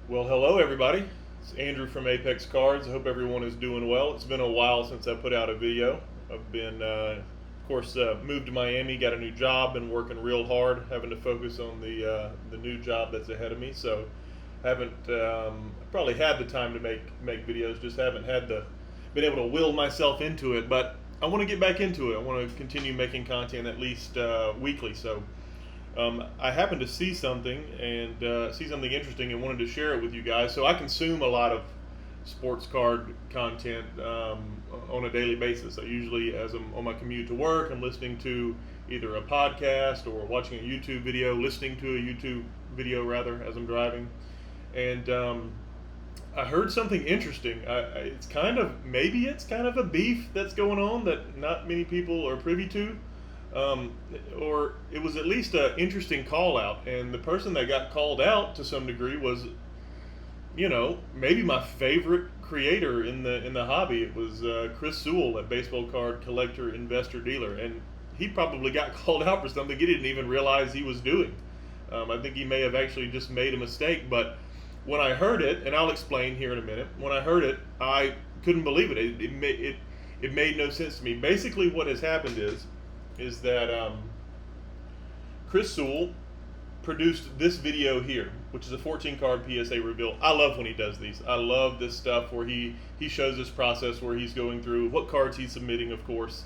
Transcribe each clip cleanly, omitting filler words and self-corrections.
Well, hello everybody. It's Andrew from Apex Cards. I hope everyone is doing well. It's been a while since I put out a video. I've been, moved to Miami, got a new job, been working real hard, having to focus on the new job that's ahead of me. So, haven't probably had the time to make videos. Just haven't had been able to will myself into it. But I want to get back into it. I want to continue making content at least weekly. So. I happened to see something interesting and wanted to share it with you guys. So I consume a lot of sports card content on a daily basis. I usually, as I'm on my commute to work, I'm listening to either a podcast or watching a YouTube video, listening to a YouTube video rather as I'm driving. And I heard something interesting. It's kind of a beef that's going on that not many people are privy to. Or it was at least an interesting call out, and the person that got called out to some degree was, maybe my favorite creator in the hobby. It was Chris Sewell at Baseball Card Collector Investor Dealer, and he probably got called out for something he didn't even realize he was doing. I think he may have actually just made a mistake, but when I heard it, and I'll explain here in a minute, when I heard it, I couldn't believe it. It made no sense to me. Basically, what has happened is that Chris Sewell produced this video here, which is a 14-card PSA Reveal. I love when he does these. I love this stuff where he shows this process where he's going through what cards he's submitting, of course.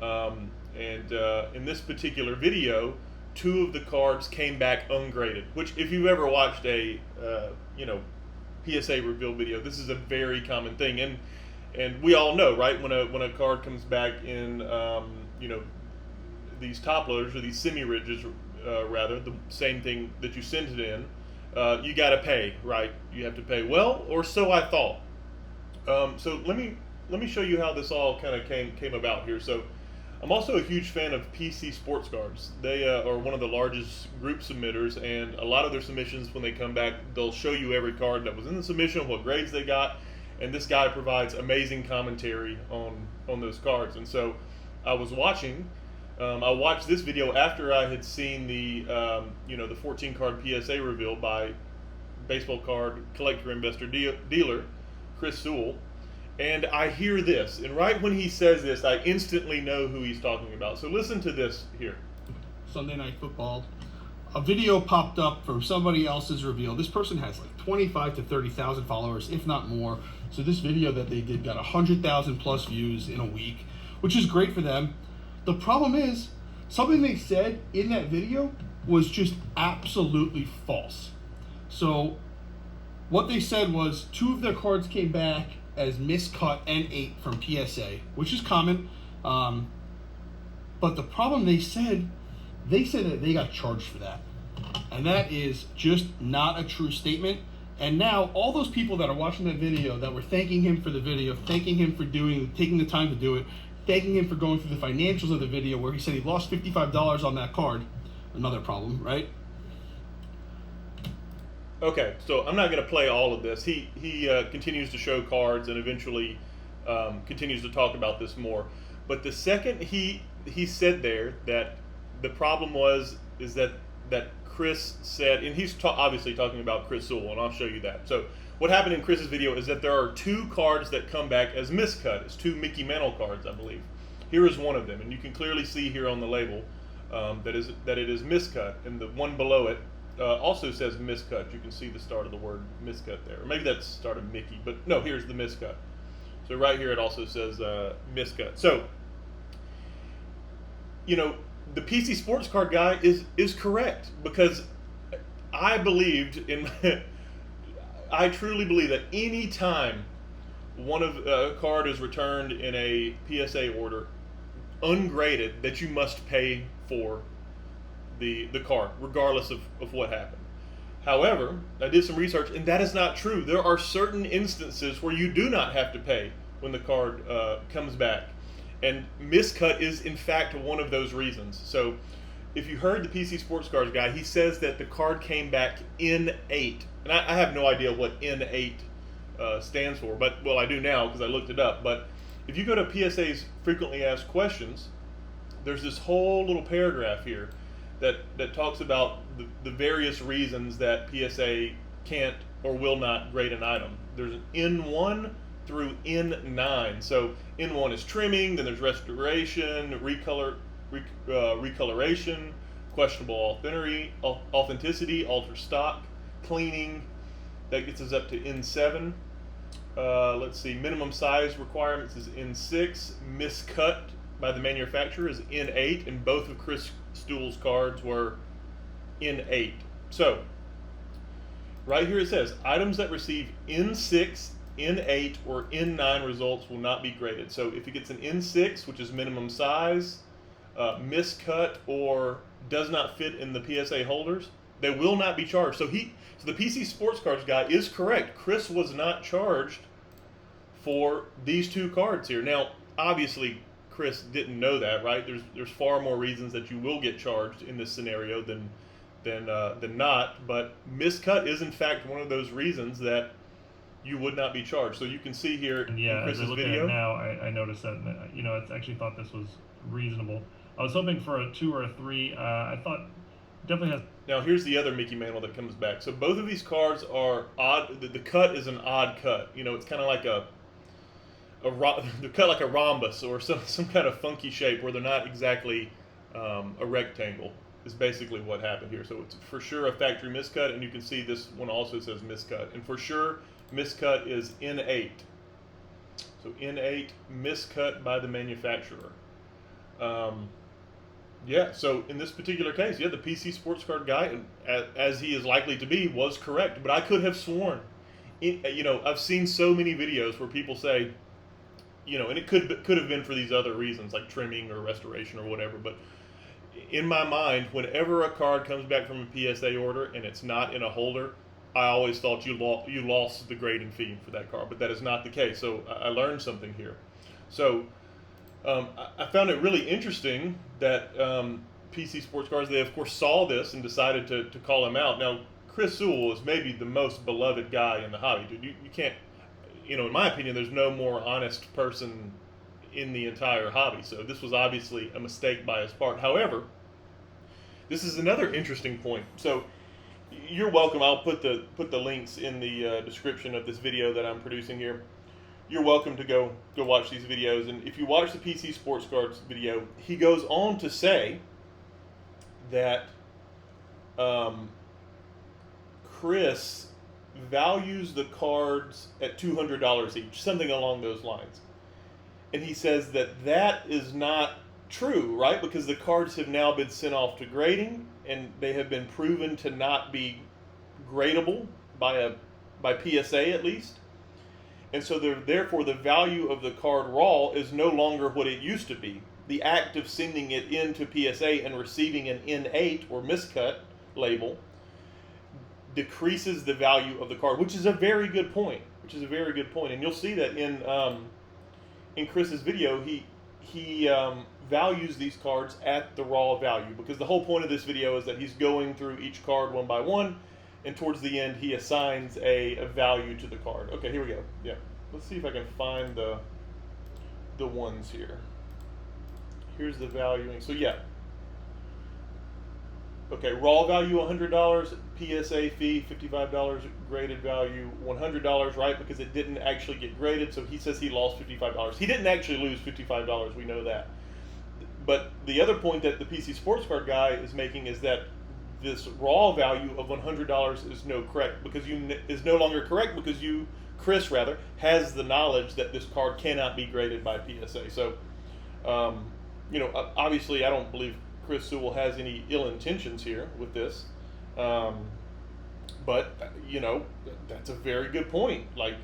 In this particular video, 2 of the cards came back ungraded, which if you've ever watched a PSA Reveal video, this is a very common thing. And we all know, right, when a card comes back in these top loaders or these semi-ridges, rather, the same thing that you sent it in, you got to pay, right? You have to pay. Well, or so I thought. So let me show you how this all kind of came about here. So I'm also a huge fan of PCSportsCards. They are one of the largest group submitters, and a lot of their submissions, when they come back, they'll show you every card that was in the submission, what grades they got, and this guy provides amazing commentary on those cards. And so I was watching. I watched this video after I had seen the 14-card PSA Reveal by Baseball Card Collector Investor Dealer, Chris Sewell, and I hear this, and right when he says this, I instantly know who he's talking about. So listen to this here. Sunday Night Football, a video popped up from somebody else's reveal. This person has like 25 to 30,000 followers, if not more. So this video that they did got 100,000 plus views in a week, which is great for them. The problem is, something they said in that video was just absolutely false. So, what they said was 2 of their cards came back as miscut N8 from PSA, which is common. But the problem they said that they got charged for that. And that is just not a true statement. And now, all those people that are watching that video that were thanking him for the video, thanking him for taking the time to do it, thanking him for going through the financials of the video where he said he lost $55 on that card. Another problem, right? Okay, so I'm not going to play all of this. He continues to show cards and eventually continues to talk about this more. But the second he said there that the problem is that Chris said, and he's obviously talking about Chris Sewell, and I'll show you that. So what happened in Chris's video is that there are 2 cards that come back as miscut. It's 2 Mickey Mantle cards, I believe. Here is one of them, and you can clearly see here on the label that it is miscut, and the one below it also says miscut. You can see the start of the word miscut there. Or maybe that's the start of Mickey, but no, here's the miscut. So right here it also says miscut. So, the PC Sports Card guy is correct, because I truly believe that any time a card is returned in a PSA order ungraded, that you must pay for the card, regardless of what happened. However, I did some research, and that is not true. There are certain instances where you do not have to pay when the card comes back. And miscut is, in fact, one of those reasons. So if you heard the PC Sports Cards guy, he says that the card came back N8. And I have no idea what N8 stands for, but, well, I do now because I looked it up. But if you go to PSA's Frequently Asked Questions, there's this whole little paragraph here that talks about the various reasons that PSA can't or will not grade an item. There's an N1 through N9. So N1 is trimming, then there's restoration, recoloration, questionable authenticity, alter stock, cleaning. That gets us up to N7. Let's see, minimum size requirements is N6. Miscut by the manufacturer is N8, and both of Chris Stuhl's cards were N8. So, right here it says, items that receive N6, N8, or N9 results will not be graded. So if it gets an N6, which is minimum size, miscut, or does not fit in the PSA holders, they will not be charged. So the PC Sports Cards guy is correct. Chris was not charged for these two cards here. Now, obviously, Chris didn't know that, right? There's far more reasons that you will get charged in this scenario than not. But miscut is in fact one of those reasons that you would not be charged. So you can see here And yeah, in Chris's as I look video. at it now, I noticed that, I actually thought this was reasonable. I was hoping for a 2 or a 3. I thought definitely has. Now here's the other Mickey Mantle that comes back. So both of these cards are odd. The cut is an odd cut. It's kind of like they're cut like a rhombus or some kind of funky shape where they're not exactly a rectangle. Is basically what happened here. So it's for sure a factory miscut, and you can see this one also says miscut, and for sure miscut is N8. So N8 miscut by the manufacturer. Yeah, so in this particular case, the PC Sports Card guy, as he is likely to be, was correct. But I could have sworn, I've seen so many videos where people say, and it could have been for these other reasons, like trimming or restoration or whatever. But in my mind, whenever a card comes back from a PSA order and it's not in a holder, I always thought you lost the grading fee for that card. But that is not the case. So I learned something here. So I found it really interesting that PC Sports Cards, they of course saw this and decided to call him out. Now, Chris Sewell is maybe the most beloved guy in the hobby, dude. You can't, in my opinion, there's no more honest person in the entire hobby. So this was obviously a mistake by his part. However, this is another interesting point. So you're welcome. I'll put the links in the description of this video that I'm producing here. You're welcome to go watch these videos. And if you watch the PC Sports Cards video, he goes on to say that Chris values the cards at $200 each, something along those lines. And he says that is not true, right? Because the cards have now been sent off to grading, and they have been proven to not be gradable by PSA at least. And so therefore the value of the card raw is no longer what it used to be. The act of sending it into PSA and receiving an N8 or miscut label decreases the value of the card, which is a very good point. And you'll see that in Chris's video, he values these cards at the raw value, because the whole point of this video is that he's going through each card one by one, and towards the end he assigns a value to the card. Okay, here we go. Yeah, let's see if I can find the ones here. Here's the valuing. So yeah. Okay, raw value $100, PSA fee $55, graded value $100, right? Because it didn't actually get graded, so he says he lost $55. He didn't actually lose $55, we know that. But the other point that the PC Sports Card guy is making is that this raw value of $100 is no longer correct because Chris has the knowledge that this card cannot be graded by PSA. So, obviously I don't believe Chris Sewell has any ill intentions here with this, but that's a very good point. Like,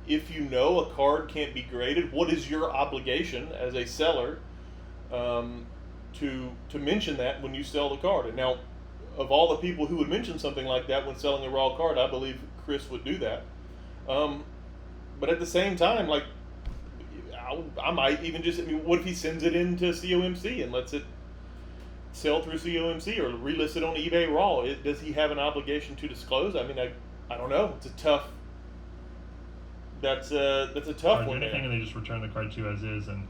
if you know a card can't be graded, what is your obligation as a seller to mention that when you sell the card? And now, of all the people who would mention something like that when selling a raw card, I believe Chris would do that. But at the same time, like, I might even what if he sends it into COMC and lets it sell through COMC or relist it on eBay raw? Does he have an obligation to disclose? I mean, I don't know. It's a tough. That's a tough one. Anything, and they just return the card to as is, and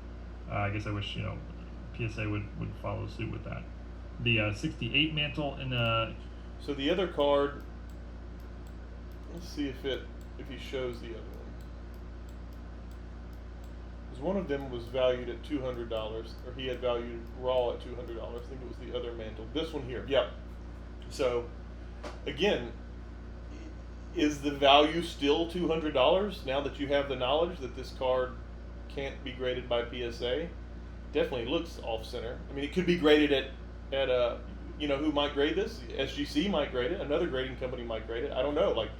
I guess I wish PSA would follow suit with that. The 68 mantle and so the other card Let's see if he shows the other one. Because one of them was valued at $200, or he had valued raw at $200. I think it was the other mantle. This one here. Yep. So again, is the value still $200 now that you have the knowledge that this card can't be graded by PSA? Definitely looks off center. I mean, it could be graded at who might grade this? SGC might grade it. Another grading company might grade it. I don't know. Like,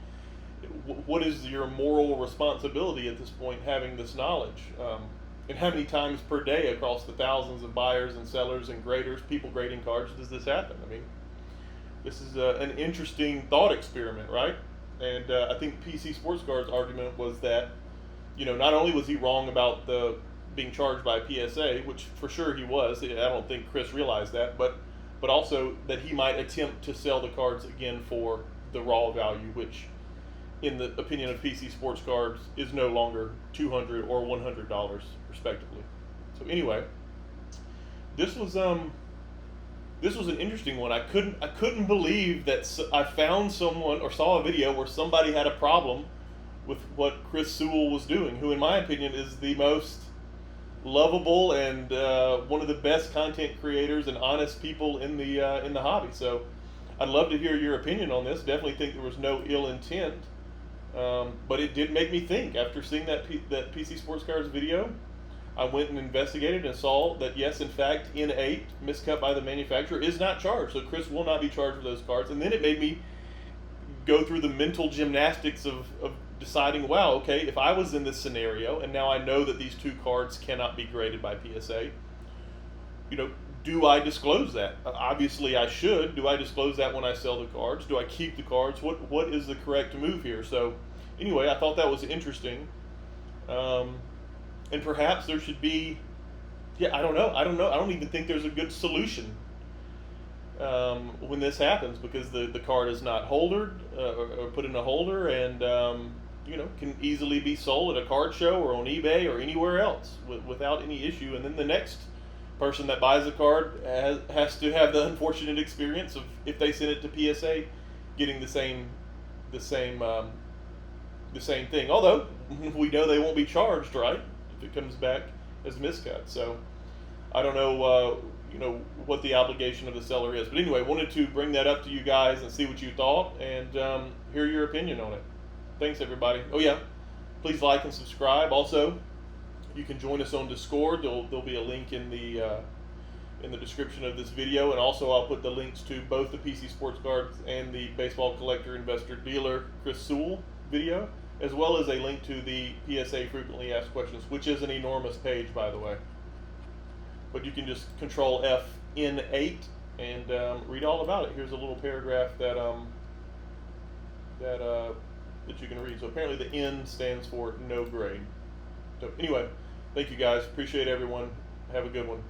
what is your moral responsibility at this point, having this knowledge? And how many times per day across the thousands of buyers and sellers and graders, people grading cards, does this happen? I mean, this is an interesting thought experiment, right? And I think PC Sports Cards' argument was that, not only was he wrong about the being charged by PSA, which for sure he was. I don't think Chris realized that, but also that he might attempt to sell the cards again for the raw value, which, in the opinion of PC Sports Cards, is no longer $200 or $100 respectively. So anyway, this was an interesting one. I couldn't believe that I found someone or saw a video where somebody had a problem with what Chris Sewell was doing, who in my opinion is the most lovable and one of the best content creators and honest people in the hobby. So I'd love to hear your opinion on this. Definitely think there was no ill intent, but it did make me think. After seeing that PC Sports Cards video, I went and investigated and saw that yes, in fact, N8 miscut by the manufacturer is not charged. So Chris will not be charged for those cards. And then it made me go through the mental gymnastics of deciding, wow, okay, if I was in this scenario and now I know that these two cards cannot be graded by PSA, do I disclose that? Obviously I should. Do I disclose that when I sell the cards? Do I keep the cards? What is the correct move here? So anyway, I thought that was interesting. And perhaps there should be, I don't know. I don't even think there's a good solution when this happens, because the card is not holdered or put in a holder, and can easily be sold at a card show or on eBay or anywhere else without any issue. And then the next person that buys a card has to have the unfortunate experience of, if they send it to PSA, getting the same thing. Although we know they won't be charged, right, if it comes back as miscut. So I don't know what the obligation of the seller is. But anyway, wanted to bring that up to you guys and see what you thought, and hear your opinion on it. Thanks, everybody. Oh yeah, please like and subscribe. Also, you can join us on Discord. There'll be a link in the description of this video, and also I'll put the links to both the PC Sports Cards and the Baseball Collector Investor Dealer Chris Sewell video, as well as a link to the PSA Frequently Asked Questions, which is an enormous page, by the way. But you can just Control F N8 and read all about it. Here's a little paragraph that you can read. So apparently the N stands for no grade. So anyway, thank you guys. Appreciate everyone. Have a good one.